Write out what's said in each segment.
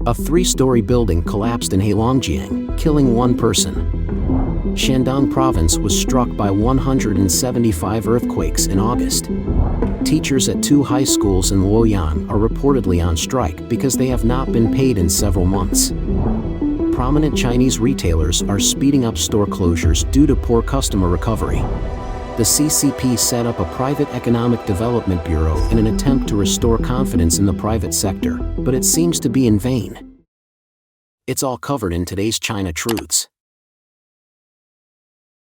A three-story building collapsed in Heilongjiang, killing one person. Shandong province was struck by 175 earthquakes in August. Teachers at two high schools in Luoyang are reportedly on strike because they have not been paid in several months. Prominent Chinese retailers are speeding up store closures due to poor customer recovery. The CCP set up a private economic development bureau in an attempt to restore confidence in the private sector, but it seems to be in vain. It's all covered in today's China Truths.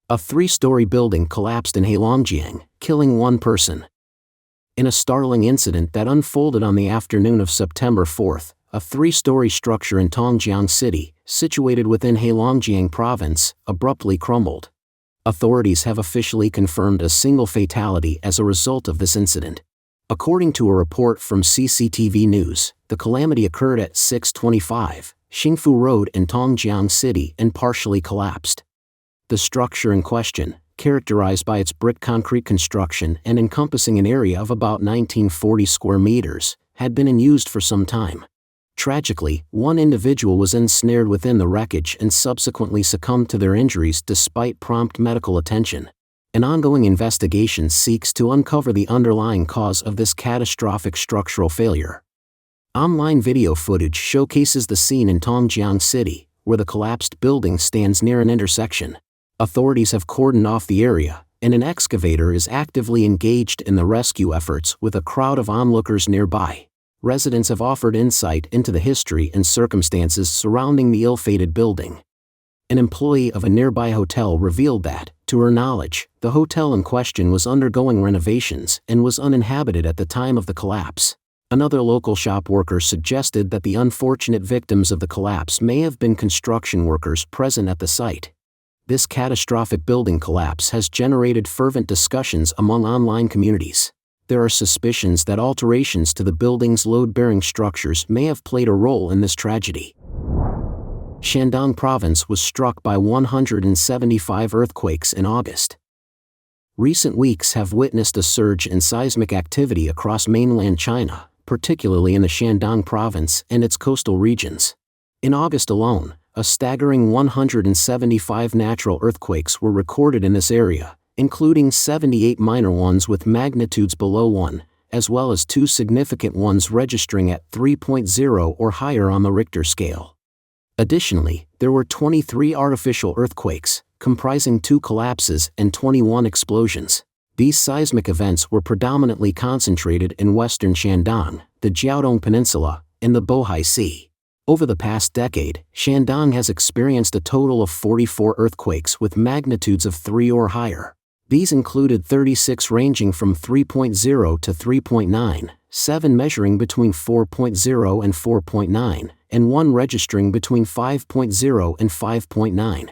A three-story building collapsed in Heilongjiang, killing one person. In a startling incident that unfolded on the afternoon of September 4th, a three-story structure in Tongjiang City, situated within Heilongjiang province, abruptly crumbled. Authorities have officially confirmed a single fatality as a result of this incident. According to a report from CCTV News, the calamity occurred at 625 Xingfu Road in Tongjiang City and partially collapsed. The structure in question, characterized by its brick concrete construction and encompassing an area of about 1940 square meters, had been unused for some time. Tragically, one individual was ensnared within the wreckage and subsequently succumbed to their injuries despite prompt medical attention. An ongoing investigation seeks to uncover the underlying cause of this catastrophic structural failure. Online video footage showcases the scene in Tongjiang City, where the collapsed building stands near an intersection. Authorities have cordoned off the area, and an excavator is actively engaged in the rescue efforts with a crowd of onlookers nearby. Residents have offered insight into the history and circumstances surrounding the ill-fated building. An employee of a nearby hotel revealed that, to her knowledge, the hotel in question was undergoing renovations and was uninhabited at the time of the collapse. Another local shop worker suggested that the unfortunate victims of the collapse may have been construction workers present at the site. This catastrophic building collapse has generated fervent discussions among online communities. There are suspicions that alterations to the building's load-bearing structures may have played a role in this tragedy. Shandong province was struck by 175 earthquakes in August. Recent weeks have witnessed a surge in seismic activity across mainland China, particularly in the Shandong province and its coastal regions. In August alone, a staggering 175 natural earthquakes were recorded in this area, including 78 minor ones with magnitudes below 1, as well as 2 significant ones registering at 3.0 or higher on the Richter scale. Additionally, there were 23 artificial earthquakes, comprising 2 collapses and 21 explosions. These seismic events were predominantly concentrated in western Shandong, the Jiaodong Peninsula, and the Bohai Sea. Over the past decade, Shandong has experienced a total of 44 earthquakes with magnitudes of 3 or higher. These included 36 ranging from 3.0 to 3.9, 7 measuring between 4.0 and 4.9, and 1 registering between 5.0 and 5.9.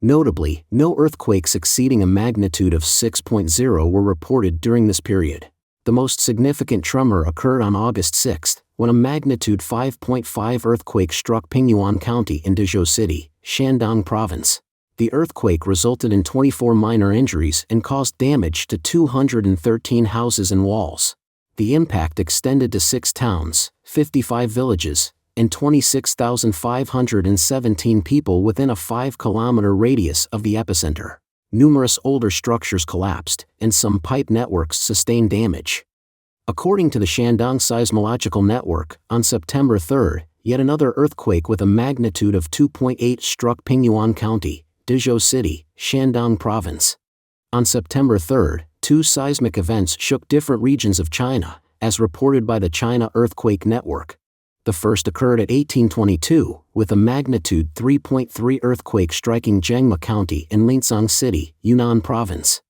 Notably, no earthquakes exceeding a magnitude of 6.0 were reported during this period. The most significant tremor occurred on August 6, when a magnitude 5.5 earthquake struck Pingyuan County in Dezhou City, Shandong province. The earthquake resulted in 24 minor injuries and caused damage to 213 houses and walls. The impact extended to 6 towns, 55 villages, and 26,517 people within a 5-kilometer radius of the epicenter. Numerous older structures collapsed, and some pipe networks sustained damage. According to the Shandong Seismological Network, on September 3, yet another earthquake with a magnitude of 2.8 struck Pingyuan County, Dezhou City, Shandong province. On September 3, 2 seismic events shook different regions of China, as reported by the China Earthquake Network. The first occurred at 1822, with a magnitude 3.3 earthquake striking Zhengma County in Lincang City, Yunnan province.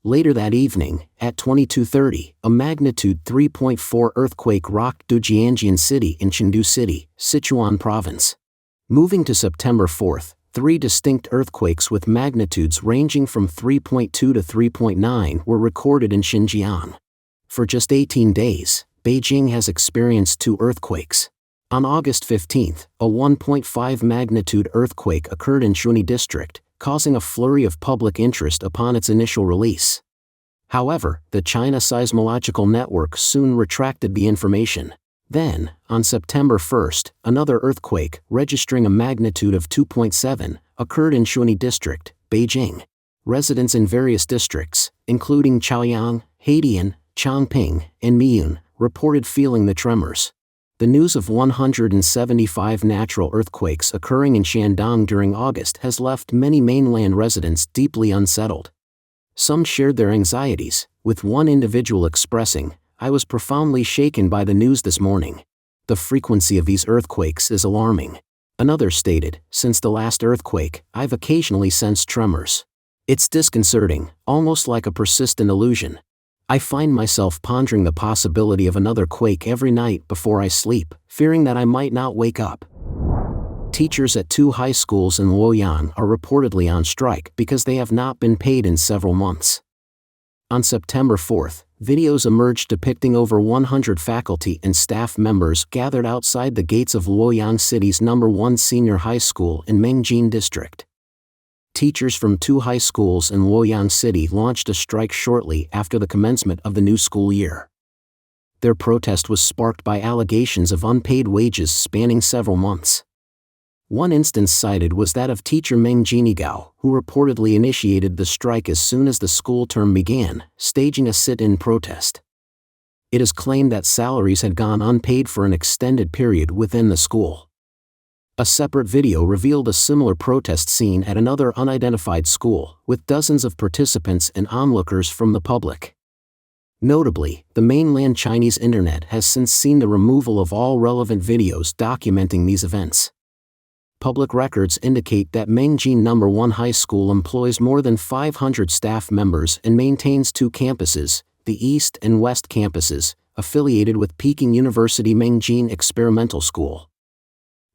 Later that evening, at 22:30, a magnitude 3.4 earthquake rocked Dujianjian City in Chengdu City, Sichuan province. Moving to September 4, 3 distinct earthquakes with magnitudes ranging from 3.2 to 3.9 were recorded in Xinjiang. For just 18 days, Beijing has experienced 2 earthquakes. On August 15, a 1.5 magnitude earthquake occurred in Shuni District, causing a flurry of public interest upon its initial release. However, the China Seismological Network soon retracted the information. Then, on September 1st, another earthquake, registering a magnitude of 2.7, occurred in Shunyi District, Beijing. Residents in various districts, including Chaoyang, Haidian, Chongping, and Miyun, reported feeling the tremors. The news of 175 natural earthquakes occurring in Shandong during August has left many mainland residents deeply unsettled. Some shared their anxieties, with one individual expressing, "I was profoundly shaken by the news this morning. The frequency of these earthquakes is alarming." Another stated, "Since the last earthquake, I've occasionally sensed tremors. It's disconcerting, almost like a persistent illusion. I find myself pondering the possibility of another quake every night before I sleep, fearing that I might not wake up." Teachers at 2 high schools in Luoyang are reportedly on strike because they have not been paid in several months. On September 4th, videos emerged depicting over 100 faculty and staff members gathered outside the gates of Luoyang City's No. 1 senior high school in Mengjin District. Teachers from 2 high schools in Luoyang City launched a strike shortly after the commencement of the new school year. Their protest was sparked by allegations of unpaid wages spanning several months. One instance cited was that of teacher Meng Jinigao, who reportedly initiated the strike as soon as the school term began, staging a sit-in protest. It is claimed that salaries had gone unpaid for an extended period within the school. A separate video revealed a similar protest scene at another unidentified school, with dozens of participants and onlookers from the public. Notably, the mainland Chinese internet has since seen the removal of all relevant videos documenting these events. Public records indicate that Mengjin No. 1 High School employs more than 500 staff members and maintains 2 campuses, the East and West campuses, affiliated with Peking University Mengjin Experimental School.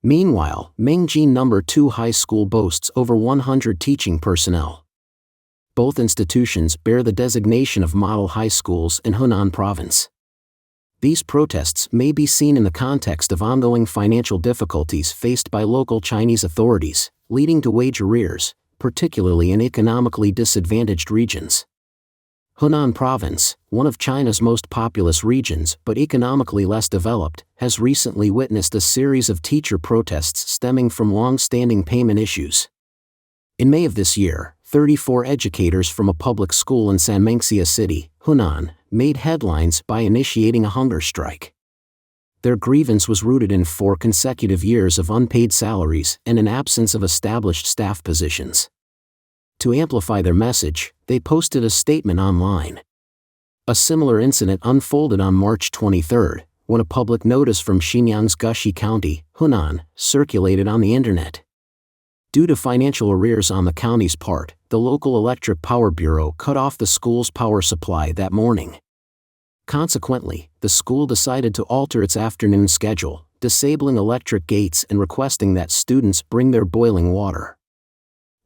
Meanwhile, Mengjin No. 2 High School boasts over 100 teaching personnel. Both institutions bear the designation of model high schools in Hunan Province. These protests may be seen in the context of ongoing financial difficulties faced by local Chinese authorities, leading to wage arrears, particularly in economically disadvantaged regions. Hunan Province, one of China's most populous regions but economically less developed, has recently witnessed a series of teacher protests stemming from long-standing payment issues. In May of this year, 34 educators from a public school in Sanmenxia City, Hunan, made headlines by initiating a hunger strike. Their grievance was rooted in 4 consecutive years of unpaid salaries and an absence of established staff positions. To amplify their message, they posted a statement online. A similar incident unfolded on March 23, when a public notice from Xinyang's Gushi County, Hunan, circulated on the internet. Due to financial arrears on the county's part, the local electric power bureau cut off the school's power supply that morning. Consequently, the school decided to alter its afternoon schedule, disabling electric gates and requesting that students bring their boiling water.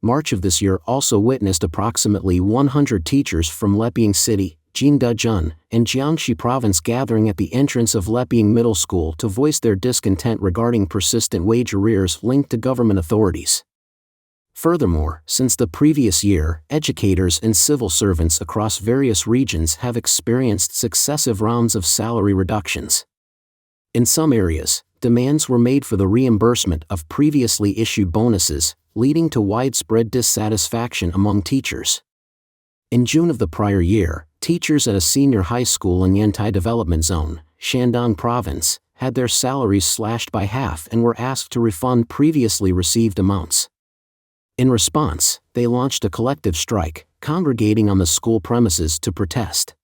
March of this year also witnessed approximately 100 teachers from Leping City, Jingdezhen, and Jiangxi Province gathering at the entrance of Leping Middle School to voice their discontent regarding persistent wage arrears linked to government authorities. Furthermore, since the previous year, educators and civil servants across various regions have experienced successive rounds of salary reductions. In some areas, demands were made for the reimbursement of previously issued bonuses, leading to widespread dissatisfaction among teachers. In June of the prior year, teachers at a senior high school in Yantai Development Zone, Shandong Province, had their salaries slashed by half and were asked to refund previously received amounts. In response, they launched a collective strike, congregating on the school premises to protest.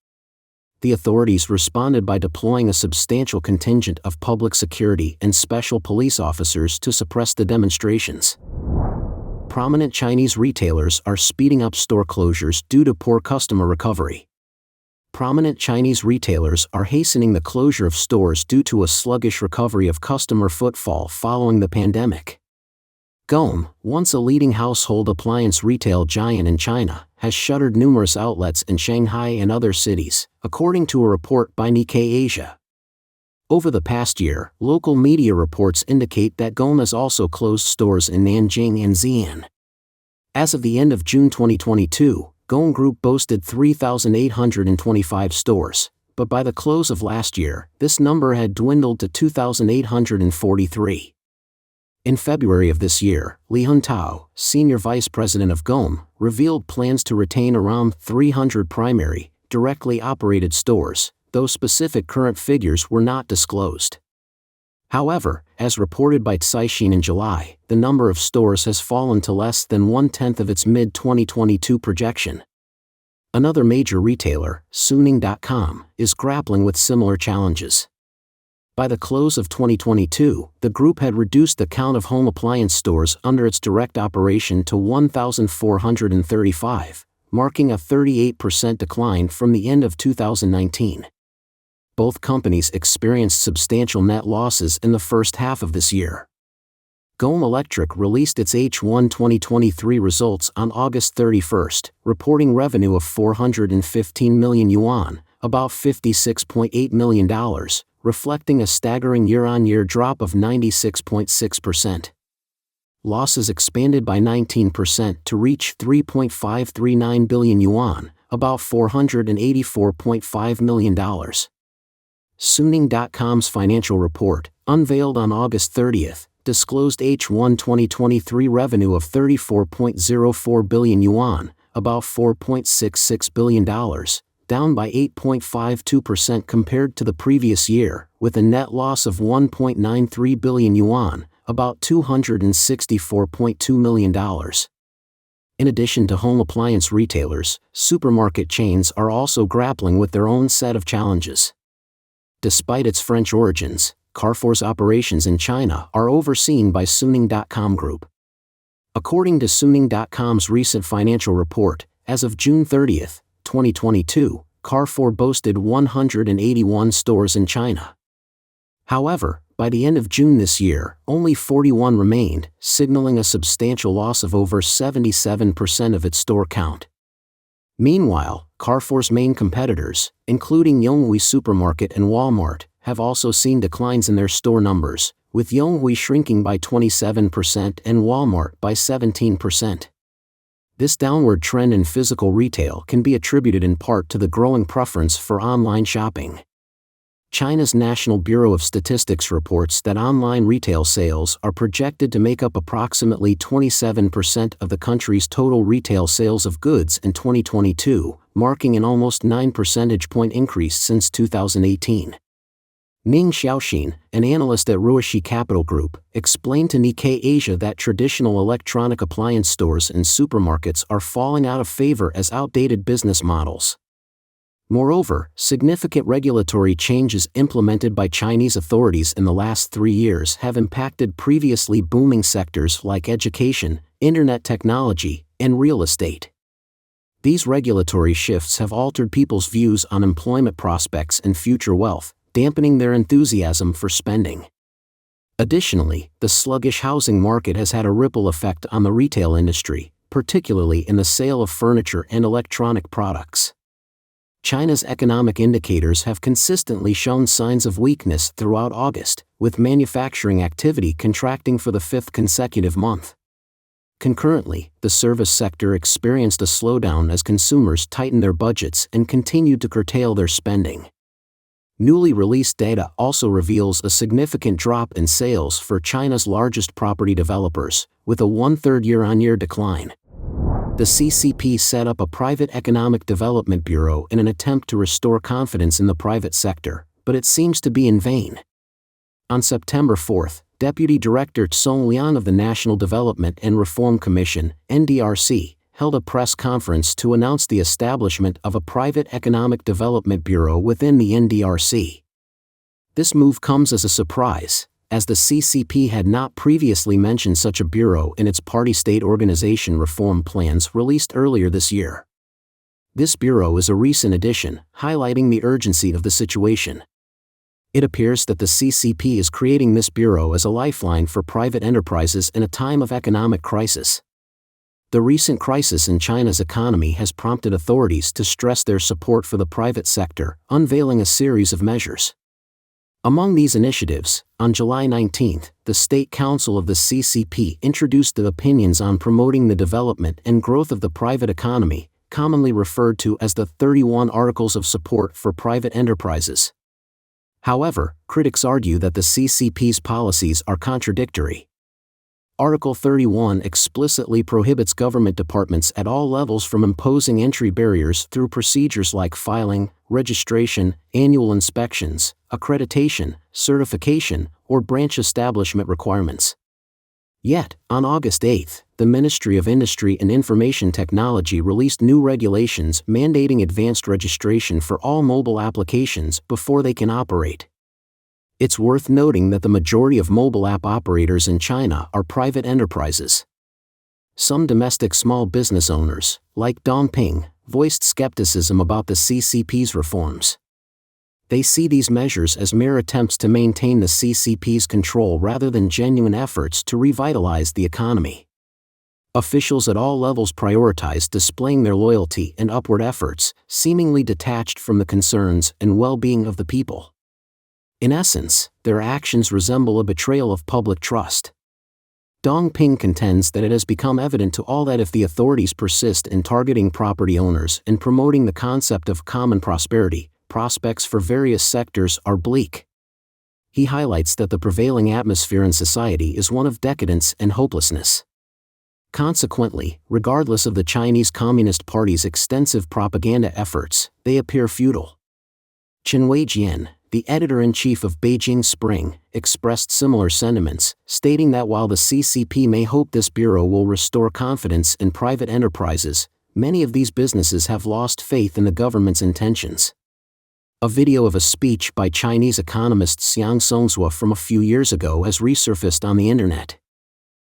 The authorities responded by deploying a substantial contingent of public security and special police officers to suppress the demonstrations. Prominent Chinese retailers are speeding up store closures due to poor customer recovery. Prominent Chinese retailers are hastening the closure of stores due to a sluggish recovery of customer footfall following the pandemic. Gome, once a leading household appliance retail giant in China, has shuttered numerous outlets in Shanghai and other cities, according to a report by Nikkei Asia. Over the past year, local media reports indicate that Gome has also closed stores in Nanjing and Xi'an. As of the end of June 2022, Gome Group boasted 3,825 stores, but by the close of last year, this number had dwindled to 2,843. In February of this year, Li Huntao, senior vice president of GOM, revealed plans to retain around 300 primary, directly operated stores, though specific current figures were not disclosed. However, as reported by Caixin in July, the number of stores has fallen to less than 1/10 of its mid-2022 projection. Another major retailer, Suning.com, is grappling with similar challenges. By the close of 2022, the group had reduced the count of home appliance stores under its direct operation to 1,435, marking a 38% decline from the end of 2019. Both companies experienced substantial net losses in the first half of this year. GOM Electric released its H1 2023 results on August 31, reporting revenue of 415 million yuan, about $56.8 million, reflecting a staggering year-on-year drop of 96.6%. Losses expanded by 19% to reach 3.539 billion yuan, about $484.5 million. Suning.com's financial report, unveiled on August 30, disclosed H1 2023 revenue of 34.04 billion yuan, about $4.66 billion, down by 8.52% compared to the previous year, with a net loss of 1.93 billion yuan, about $264.2 million. In addition to home appliance retailers, supermarket chains are also grappling with their own set of challenges. Despite its French origins, Carrefour's operations in China are overseen by Suning.com Group. According to Suning.com's recent financial report, as of June 30, 2022, Carrefour boasted 181 stores in China. However, by the end of June this year, only 41 remained, signaling a substantial loss of over 77% of its store count. Meanwhile, Carrefour's main competitors, including Yonghui Supermarket and Walmart, have also seen declines in their store numbers, with Yonghui shrinking by 27% and Walmart by 17%. This downward trend in physical retail can be attributed in part to the growing preference for online shopping. China's National Bureau of Statistics reports that online retail sales are projected to make up approximately 27% of the country's total retail sales of goods in 2022, marking an almost 9 percentage point increase since 2018. Ning Xiaoxin, an analyst at Ruoxi Capital Group, explained to Nikkei Asia that traditional electronic appliance stores and supermarkets are falling out of favor as outdated business models. Moreover, significant regulatory changes implemented by Chinese authorities in the last 3 years have impacted previously booming sectors like education, internet technology, and real estate. These regulatory shifts have altered people's views on employment prospects and future wealth, dampening their enthusiasm for spending. Additionally, the sluggish housing market has had a ripple effect on the retail industry, particularly in the sale of furniture and electronic products. China's economic indicators have consistently shown signs of weakness throughout August, with manufacturing activity contracting for the 5th consecutive month. Concurrently, the service sector experienced a slowdown as consumers tightened their budgets and continued to curtail their spending. Newly released data also reveals a significant drop in sales for China's largest property developers, with a 1/3 year-on-year decline. The CCP set up a private economic development bureau in an attempt to restore confidence in the private sector, but it seems to be in vain. On September 4, Deputy Director Song Lian of the National Development and Reform Commission, NDRC, held a press conference to announce the establishment of a private economic development bureau within the NDRC. This move comes as a surprise, as the CCP had not previously mentioned such a bureau in its party-state organization reform plans released earlier this year. This bureau is a recent addition, highlighting the urgency of the situation. It appears that the CCP is creating this bureau as a lifeline for private enterprises in a time of economic crisis. The recent crisis in China's economy has prompted authorities to stress their support for the private sector, unveiling a series of measures. Among these initiatives, on July 19, the State Council of the CCP introduced the opinions on promoting the development and growth of the private economy, commonly referred to as the 31 Articles of Support for Private Enterprises. However, critics argue that the CCP's policies are contradictory. Article 31 explicitly prohibits government departments at all levels from imposing entry barriers through procedures like filing, registration, annual inspections, accreditation, certification, or branch establishment requirements. Yet, on August 8, the Ministry of Industry and Information Technology released new regulations mandating advanced registration for all mobile applications before they can operate. It's worth noting that the majority of mobile app operators in China are private enterprises. Some domestic small business owners, like Dongping, voiced skepticism about the CCP's reforms. They see these measures as mere attempts to maintain the CCP's control rather than genuine efforts to revitalize the economy. Officials at all levels prioritize displaying their loyalty and upward efforts, seemingly detached from the concerns and well-being of the people. In essence, their actions resemble a betrayal of public trust. Dongping contends that it has become evident to all that if the authorities persist in targeting property owners and promoting the concept of common prosperity, prospects for various sectors are bleak. He highlights that the prevailing atmosphere in society is one of decadence and hopelessness. Consequently, regardless of the Chinese Communist Party's extensive propaganda efforts, they appear futile. Chen Weijian, the editor-in-chief of Beijing Spring, expressed similar sentiments, stating that while the CCP may hope this bureau will restore confidence in private enterprises, many of these businesses have lost faith in the government's intentions. A video of a speech by Chinese economist Xiang Songzhuo from a few years ago has resurfaced on the internet.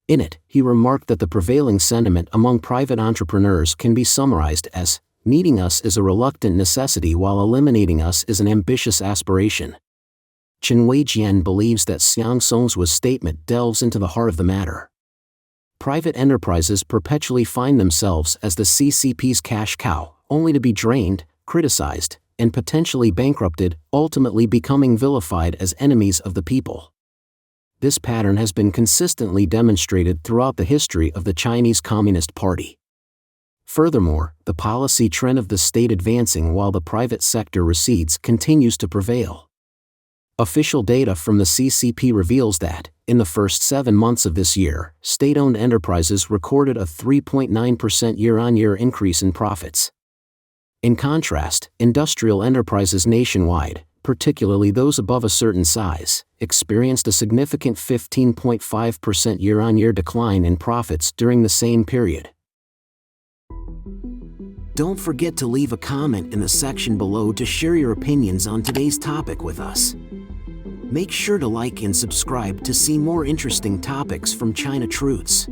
In it, he remarked that the prevailing sentiment among private entrepreneurs can be summarized as, "Needing us is a reluctant necessity while eliminating us is an ambitious aspiration." Chen Weijian believes that Xiang Songzhuo's statement delves into the heart of the matter. Private enterprises perpetually find themselves as the CCP's cash cow, only to be drained, criticized, and potentially bankrupted, ultimately becoming vilified as enemies of the people. This pattern has been consistently demonstrated throughout the history of the Chinese Communist Party. Furthermore, the policy trend of the state advancing while the private sector recedes continues to prevail. Official data from the CCP reveals that, in the first 7 months of this year, state-owned enterprises recorded a 3.9% year-on-year increase in profits. In contrast, industrial enterprises nationwide, particularly those above a certain size, experienced a significant 15.5% year-on-year decline in profits during the same period. Don't forget to leave a comment in the section below to share your opinions on today's topic with us. Make sure to like and subscribe to see more interesting topics from China Truths.